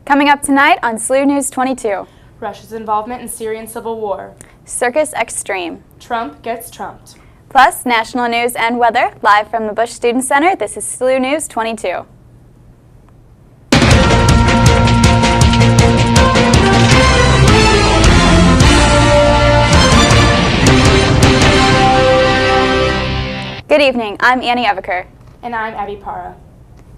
Coming up tonight on SLU News 22. Russia's involvement in Syrian civil war. Circus Xtreme. Trump gets trumped. Plus, national news and weather, live from the Busch Student Center. This is SLU News 22. Good evening, I'm Annie Eveker. And I'm Abby Parra.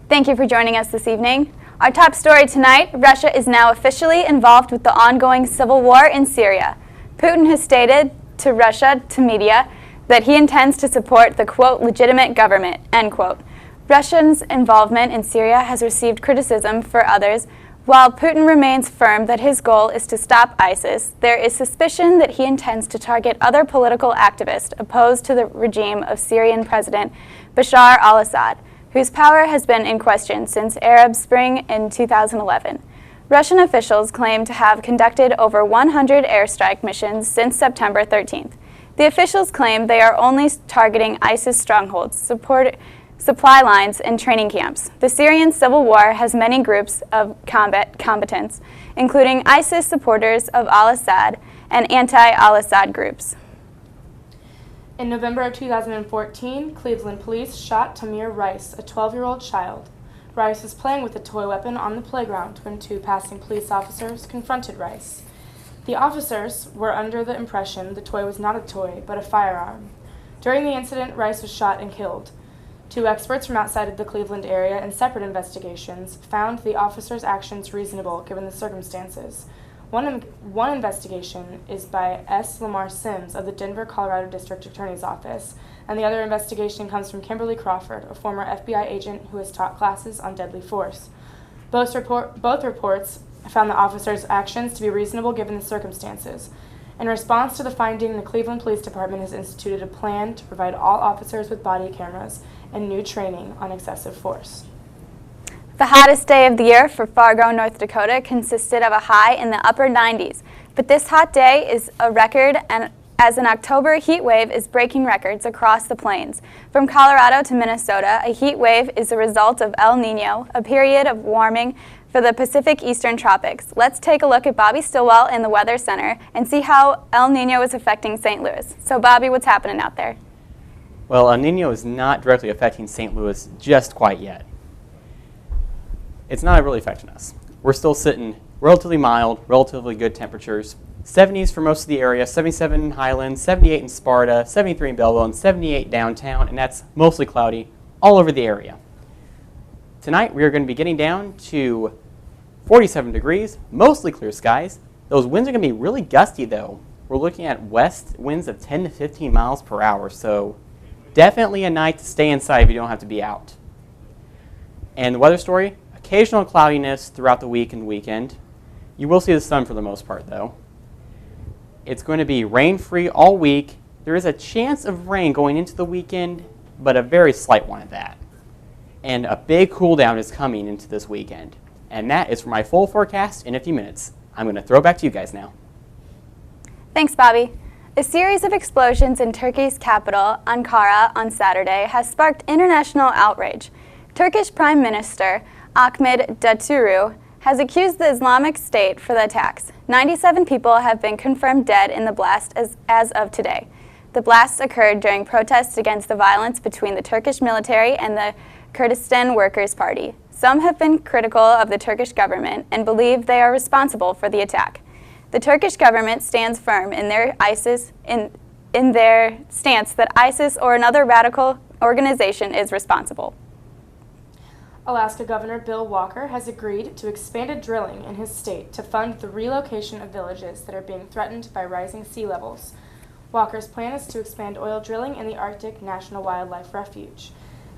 Thank you for joining us this evening. Our top story tonight, Russia is now officially involved with the ongoing civil war in Syria. Putin has stated to Russia, to media, that he intends to support the, quote, legitimate government, end quote. Russia's involvement in Syria has received criticism for others. While Putin remains firm that his goal is to stop ISIS, there is suspicion that he intends to target other political activists opposed to the regime of Syrian President Bashar al-Assad, whose power has been in question since Arab Spring in 2011. Russian officials claim to have conducted over 100 airstrike missions since September 13th. The officials claim they are only targeting ISIS strongholds, supply lines, and training camps. The Syrian civil war has many groups of combatants, including ISIS supporters of al-Assad and anti-al-Assad groups. In November of 2014, Cleveland police shot Tamir Rice, a 12-year-old child. Rice was playing with a toy weapon on the playground when two passing police officers confronted Rice. The officers were under the impression the toy was not a toy, but a firearm. During the incident, Rice was shot and killed. Two experts from outside of the Cleveland area in separate investigations found the officers' actions reasonable given the circumstances. One investigation is by S. Lamar Sims of the Denver, Colorado District Attorney's Office, and the other investigation comes from Kimberly Crawford, a former FBI agent who has taught classes on deadly force. Both reports found the officers' actions to be reasonable given the circumstances. In response to the finding, the Cleveland Police Department has instituted a plan to provide all officers with body cameras and new training on excessive force. The hottest day of the year for Fargo, North Dakota consisted of a high in the upper 90s. But this hot day is a record, and as an October heat wave is breaking records across the plains. From Colorado to Minnesota, a heat wave is a result of El Nino, a period of warming for the Pacific Eastern Tropics. Let's take a look at Bobby Stilwell in the Weather Center and see how El Nino is affecting St. Louis. So Bobby, what's happening out there? Well, El Nino is not directly affecting St. Louis just quite yet. It's not really affecting us. We're still sitting relatively mild, relatively good temperatures. 70s for most of the area, 77 in Highlands, 78 in Sparta, 73 in Belleville, and 78 downtown, and that's mostly cloudy all over the area. Tonight we are going to be getting down to 47 degrees, mostly clear skies. Those winds are going to be really gusty though. We're looking at west winds of 10 to 15 miles per hour, so definitely a night to stay inside if you don't have to be out. And the weather story, occasional cloudiness throughout the week and weekend. You will see the sun for the most part though. It's going to be rain-free all week. There is a chance of rain going into the weekend, but a very slight one at that. And a big cool down is coming into this weekend. And that is for my full forecast in a few minutes. I'm going to throw it back to you guys now. Thanks, Bobby. A series of explosions in Turkey's capital, Ankara, on Saturday has sparked international outrage. Turkish Prime Minister Ahmet Davutoglu has accused the Islamic State for the attacks. 97 people have been confirmed dead in the blast as of today. The blast occurred during protests against the violence between the Turkish military and the Kurdistan Workers' Party. Some have been critical of the Turkish government and believe they are responsible for the attack. The Turkish government stands firm in their stance that ISIS or another radical organization is responsible. Alaska Governor Bill Walker has agreed to expanded drilling in his state to fund the relocation of villages that are being threatened by rising sea levels. Walker's plan is to expand oil drilling in the Arctic National Wildlife Refuge.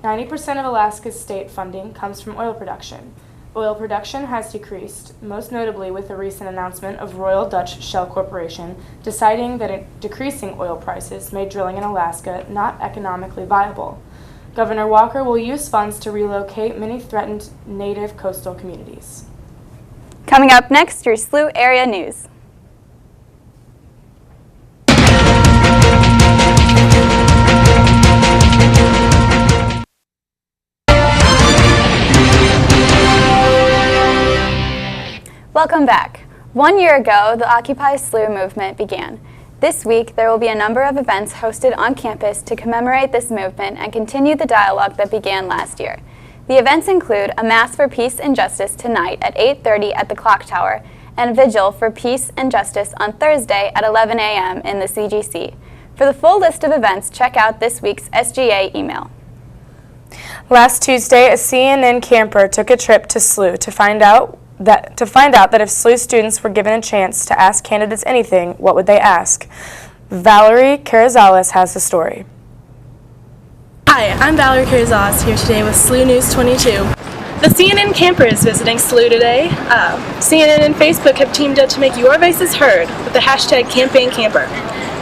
90% of Alaska's state funding comes from oil production. Oil production has decreased, most notably with the recent announcement of Royal Dutch Shell Corporation deciding that decreasing oil prices made drilling in Alaska not economically viable. Governor Walker will use funds to relocate many threatened native coastal communities. Coming up next, your SLU area news. Welcome back. 1 year ago, the Occupy SLU movement began. This week, there will be a number of events hosted on campus to commemorate this movement and continue the dialogue that began last year. The events include a Mass for Peace and Justice tonight at 8:30 at the Clock Tower and a Vigil for Peace and Justice on Thursday at 11 a.m. in the CGC. For the full list of events, check out this week's SGA email. Last Tuesday, a CNN camper took a trip to SLU to find out that if SLU students were given a chance to ask candidates anything, what would they ask? Valerie Carrizales has the story. Hi, I'm Valerie Carrizales here today with SLU News 22. The CNN camper is visiting SLU today. CNN and Facebook have teamed up to make your voices heard with the hashtag #CampaignCamper.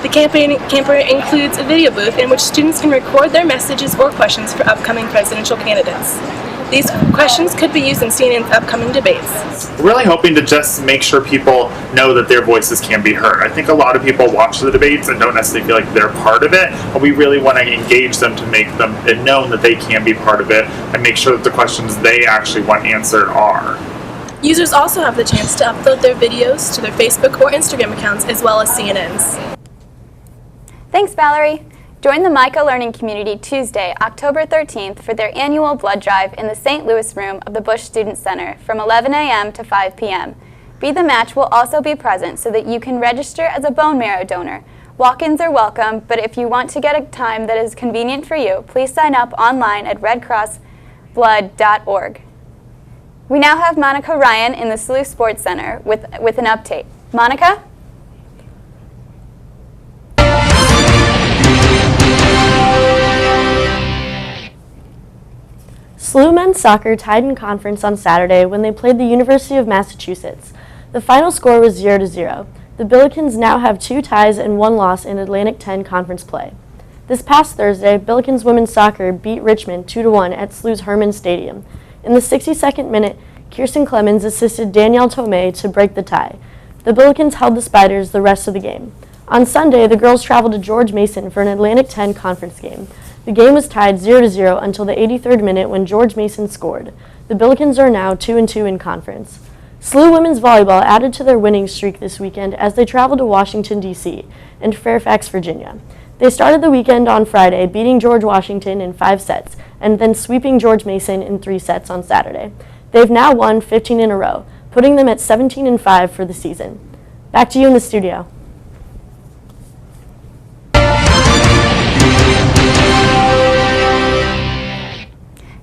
The campaign camper includes a video booth in which students can record their messages or questions for upcoming presidential candidates. These questions could be used in CNN's upcoming debates. We're really hoping to just make sure people know that their voices can be heard. I think a lot of people watch the debates and don't necessarily feel like they're part of it, but we really want to engage them to make them known that they can be part of it and make sure that the questions they actually want answered are. Users also have the chance to upload their videos to their Facebook or Instagram accounts as well as CNN's. Thanks, Valerie. Join the Micah Learning Community Tuesday, October 13th for their annual blood drive in the St. Louis room of the Busch Student Center from 11 a.m. to 5 p.m. Be the Match will also be present so that you can register as a bone marrow donor. Walk-ins are welcome, but if you want to get a time that is convenient for you, please sign up online at redcrossblood.org. We now have Monica Ryan in the SLU Sports Center with an update. Monica? SLU men's soccer tied in conference on Saturday when they played the University of Massachusetts. The final score was 0-0. The Billikens now have 2 ties and 1 loss in Atlantic 10 conference play. This past Thursday, Billikens women's soccer beat Richmond 2-1 at SLU's Hermann Stadium. In the 62nd minute, Kirsten Clemens assisted Danielle Tomei to break the tie. The Billikens held the Spiders the rest of the game. On Sunday, the girls traveled to George Mason for an Atlantic 10 conference game. The game was tied 0-0 until the 83rd minute when George Mason scored. The Billikens are now 2-2 in conference. SLU women's volleyball added to their winning streak this weekend as they traveled to Washington, D.C. and Fairfax, Virginia. They started the weekend on Friday, beating George Washington in 5 sets and then sweeping George Mason in 3 sets on Saturday. They've now won 15 in a row, putting them at 17-5 for the season. Back to you in the studio.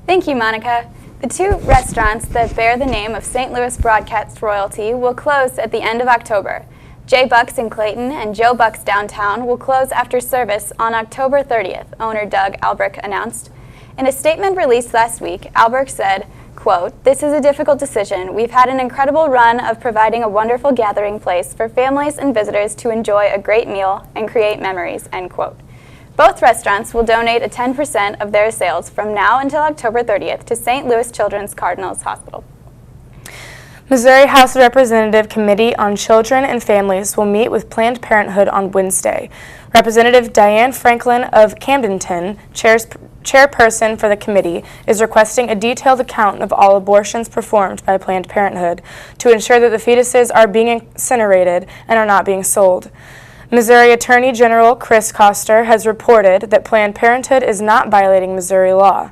Thank you, Monica. The 2 restaurants that bear the name of St. Louis broadcast royalty will close at the end of October. J. Buck's in Clayton and Joe Buck's downtown will close after service on October 30th, owner Doug Albrecht announced. In a statement released last week, Albrecht said, quote, "This is a difficult decision. We've had an incredible run of providing a wonderful gathering place for families and visitors to enjoy a great meal and create memories," end quote. Both restaurants will donate a 10% of their sales from now until October 30th to St. Louis Children's Cardinals Hospital. Missouri House of Representative Committee on Children and Families will meet with Planned Parenthood on Wednesday. Representative Diane Franklin of Camdenton, chairperson for the committee, is requesting a detailed account of all abortions performed by Planned Parenthood to ensure that the fetuses are being incinerated and are not being sold. Missouri Attorney General Chris Koster has reported that Planned Parenthood is not violating Missouri law.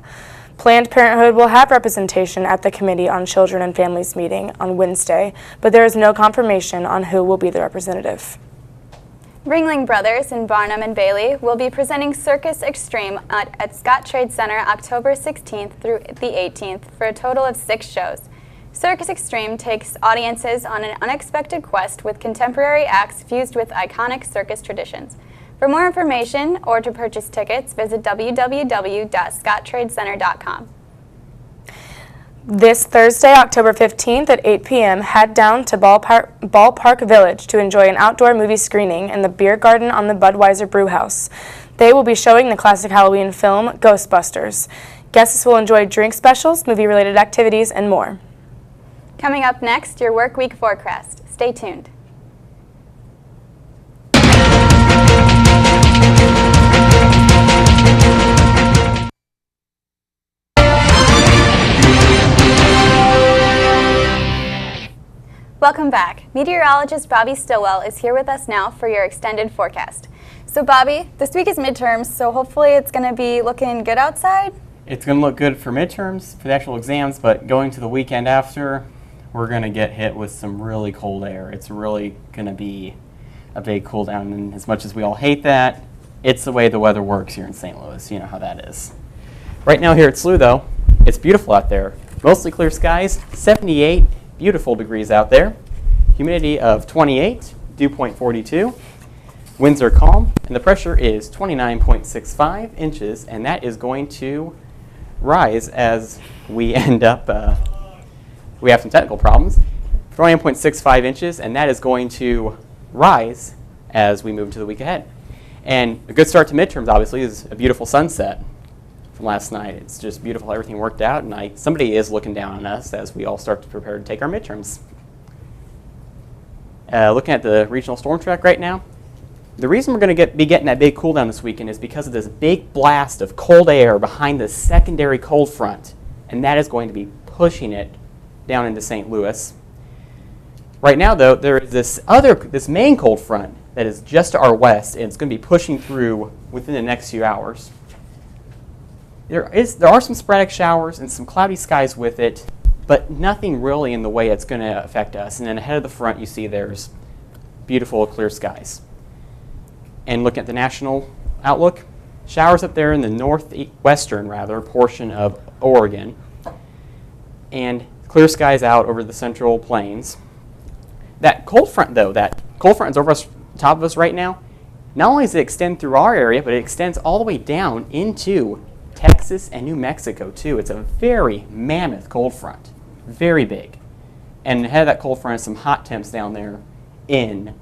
Planned Parenthood will have representation at the Committee on Children and Families meeting on Wednesday, but there is no confirmation on who will be the representative. Ringling Brothers in Barnum and Bailey will be presenting Circus Xtreme at Scottrade Center October 16th through the 18th for a total of 6 shows. Circus Xtreme takes audiences on an unexpected quest with contemporary acts fused with iconic circus traditions. For more information or to purchase tickets, visit www.scotttradecenter.com. This Thursday, October 15th at 8 p.m., head down to Ballpark Village to enjoy an outdoor movie screening in the beer garden on the Budweiser Brewhouse. They will be showing the classic Halloween film, Ghostbusters. Guests will enjoy drink specials, movie-related activities, and more. Coming up next, your work week forecast. Stay tuned. Welcome back. Meteorologist Bobby Stilwell is here with us now for your extended forecast. So Bobby, this week is midterms, so hopefully it's going to be looking good outside? It's going to look good for midterms, for the actual exams, but going to the weekend after, we're going to get hit with some really cold air. It's really going to be a big cool down, and as much as we all hate that, it's the way the weather works here in St. Louis. You know how that is. Right now here at SLU, though, it's beautiful out there. Mostly clear skies, 78 beautiful degrees out there. Humidity of 28, dew point 42. Winds are calm, and the pressure is 29.65 inches, and that is going to rise as we end up, we have some technical problems. 29.65 inches, and that is going to rise as we move to the week ahead. And a good start to midterms, obviously, is a beautiful sunset from last night. It's just beautiful. Everything worked out, and somebody is looking down on us as we all start to prepare to take our midterms. Looking at the regional storm track right now, the reason we're going to be getting that big cool down this weekend is because of this big blast of cold air behind the secondary cold front, and that is going to be pushing it down into St. Louis. Right now, though, there is this main cold front that is just to our west, and it's going to be pushing through within the next few hours. There are some sporadic showers and some cloudy skies with it, but nothing really in the way it's going to affect us. And then ahead of the front, you see there's beautiful clear skies. And looking at the national outlook, showers up there in the northwestern portion of Oregon, and clear skies out over the central plains. That cold front, though, is over top of us right now. Not only does it extend through our area, but it extends all the way down into Texas and New Mexico, too. It's a very mammoth cold front, very big. And ahead of that cold front is some hot temps down there in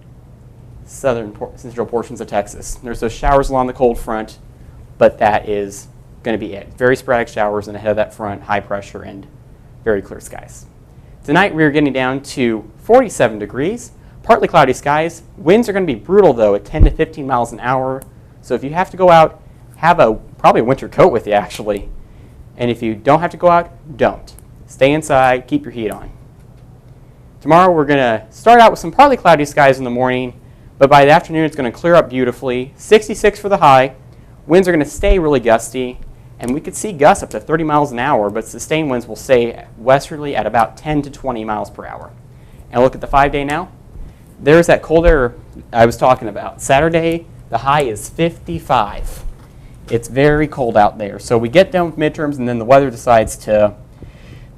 central portions of Texas. There's those showers along the cold front, but that is going to be it. Very sporadic showers, and ahead of that front, high pressure and very clear skies. Tonight, we're getting down to 47 degrees, partly cloudy skies. Winds are going to be brutal, though, at 10 to 15 miles an hour. So if you have to go out, have probably a winter coat with you, actually. And if you don't have to go out, don't. Stay inside, keep your heat on. Tomorrow, we're going to start out with some partly cloudy skies in the morning, but by the afternoon, it's going to clear up beautifully. 66 for the high. Winds are going to stay really gusty, and we could see gusts up to 30 miles an hour, but sustained winds will stay westerly at about 10 to 20 miles per hour. And look at the 5-day now. There's that cold air I was talking about. Saturday, the high is 55. It's very cold out there. So we get done with midterms, and then the weather decides to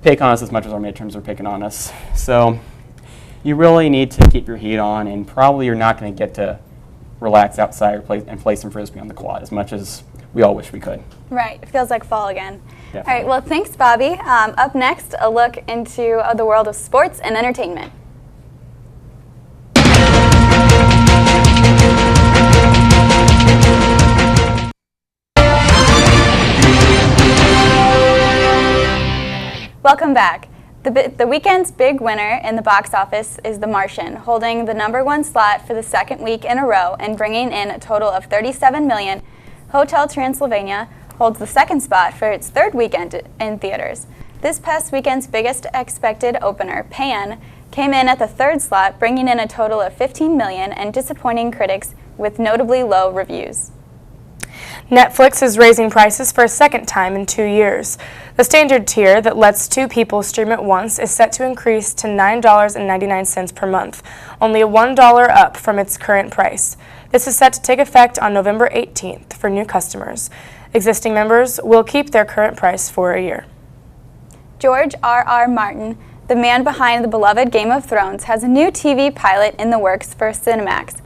pick on us as much as our midterms are picking on us. So you really need to keep your heat on, and probably you're not going to get to relax outside and play some Frisbee on the quad as much as we all wish we could. Right. It feels like fall again. Definitely. All right. Well, thanks, Bobby. Up next, a look into the world of sports and entertainment. Welcome back. The weekend's big winner in the box office is The Martian, holding the #1 slot for the second week in a row and bringing in a total of $37 million. Hotel Transylvania holds the second spot for its third weekend in theaters. This past weekend's biggest expected opener, Pan, came in at the third slot, bringing in a total of $15 million and disappointing critics with notably low reviews. Netflix is raising prices for a second time in 2 years. The standard tier that lets 2 people stream at once is set to increase to $9.99 per month, only a $1 up from its current price. This is set to take effect on November 18th for new customers. Existing members will keep their current price for a year. George R.R. Martin, the man behind the beloved Game of Thrones, has a new TV pilot in the works for Cinemax.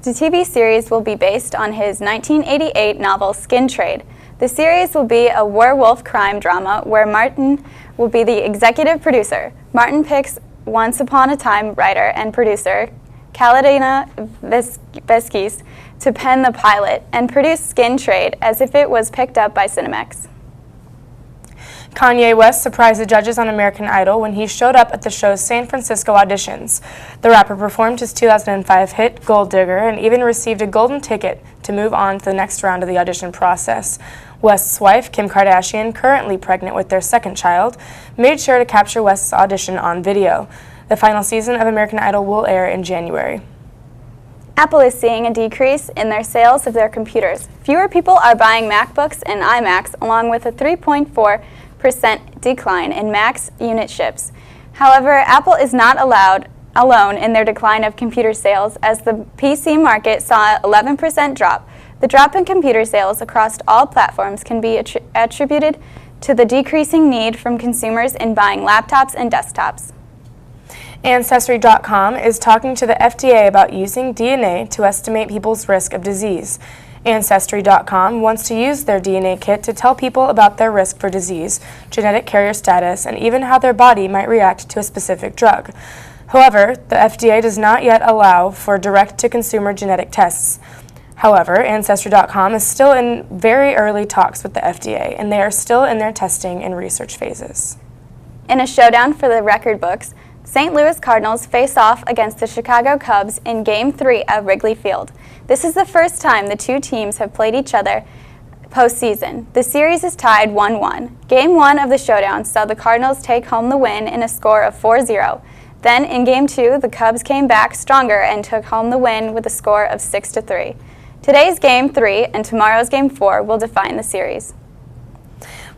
The TV series will be based on his 1988 novel Skin Trade. The series will be a werewolf crime drama where Martin will be the executive producer. Martin picks Once Upon a Time writer and producer Kaladina Veskis to pen the pilot and produce Skin Trade as if it was picked up by Cinemax. Kanye West surprised the judges on American Idol when he showed up at the show's San Francisco auditions. The rapper performed his 2005 hit, Gold Digger, and even received a golden ticket to move on to the next round of the audition process. West's wife, Kim Kardashian, currently pregnant with their second child, made sure to capture West's audition on video. The final season of American Idol will air in January. Apple is seeing a decrease in their sales of their computers. Fewer people are buying MacBooks and iMacs, along with a 3.4% decline in Mac's unit ships. However, Apple is not alone in their decline of computer sales, as the PC market saw an 11% drop. The drop in computer sales across all platforms can be attributed to the decreasing need from consumers in buying laptops and desktops. Ancestry.com is talking to the FDA about using DNA to estimate people's risk of disease. Ancestry.com wants to use their DNA kit to tell people about their risk for disease, genetic carrier status, and even how their body might react to a specific drug. However, the FDA does not yet allow for direct-to-consumer genetic tests. However, Ancestry.com is still in very early talks with the FDA, and they are still in their testing and research phases. In a showdown for the record books, St. Louis Cardinals face off against the Chicago Cubs in Game 3 at Wrigley Field. This is the first time the two teams have played each other postseason. The series is tied 1-1. Game 1 of the showdown saw the Cardinals take home the win in a score of 4-0. Then in Game 2, the Cubs came back stronger and took home the win with a score of 6-3. Today's Game 3 and tomorrow's Game 4 will define the series.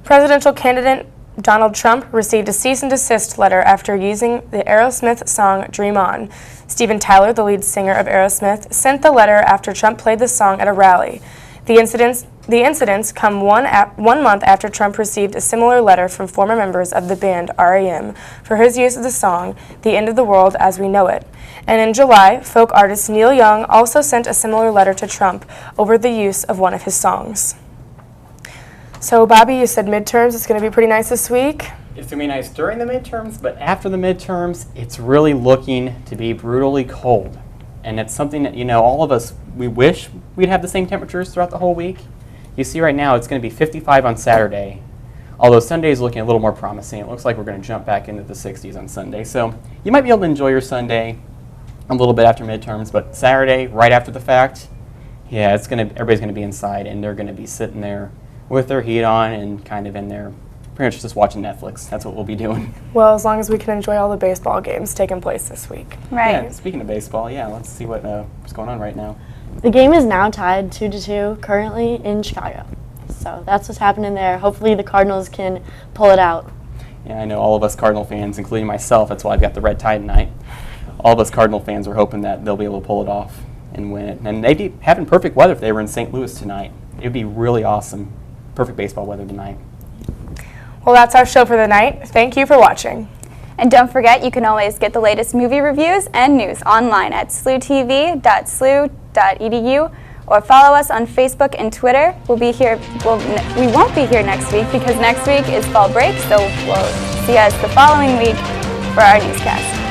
Presidential candidate Donald Trump received a cease and desist letter after using the Aerosmith song Dream On. Steven Tyler, the lead singer of Aerosmith, sent the letter after Trump played the song at a rally. The incidents come one month after Trump received a similar letter from former members of the band R.E.M. for his use of the song The End of the World as We Know It. And in July, folk artist Neil Young also sent a similar letter to Trump over the use of one of his songs. So, Bobby, you said midterms. It's going to be pretty nice this week. It's going to be nice during the midterms, but after the midterms, it's really looking to be brutally cold. And it's something that, all of us, we wish we'd have the same temperatures throughout the whole week. You see right now, it's going to be 55 on Saturday, although Sunday is looking a little more promising. It looks like we're going to jump back into the 60s on Sunday. So you might be able to enjoy your Sunday a little bit after midterms, but Saturday, right after the fact, yeah, everybody's going to be inside, and they're going to be sitting there with their heat on and kind of in there, pretty much just watching Netflix. That's what we'll be doing. Well, as long as we can enjoy all the baseball games taking place this week. Right. Yeah, speaking of baseball, let's see what's going on right now. The game is now tied 2-2 currently in Chicago. So that's what's happening there. Hopefully the Cardinals can pull it out. Yeah, I know all of us Cardinal fans, including myself, that's why I've got the red tie tonight. All of us Cardinal fans are hoping that they'll be able to pull it off and win it. And they'd be having perfect weather if they were in St. Louis tonight. It would be really awesome. Perfect baseball weather tonight. Well, that's our show for the night. Thank you for watching. And don't forget, you can always get the latest movie reviews and news online at slutv.slu.edu or follow us on Facebook and Twitter. We won't be here next week because next week is fall break, so we'll see you guys the following week for our newscast.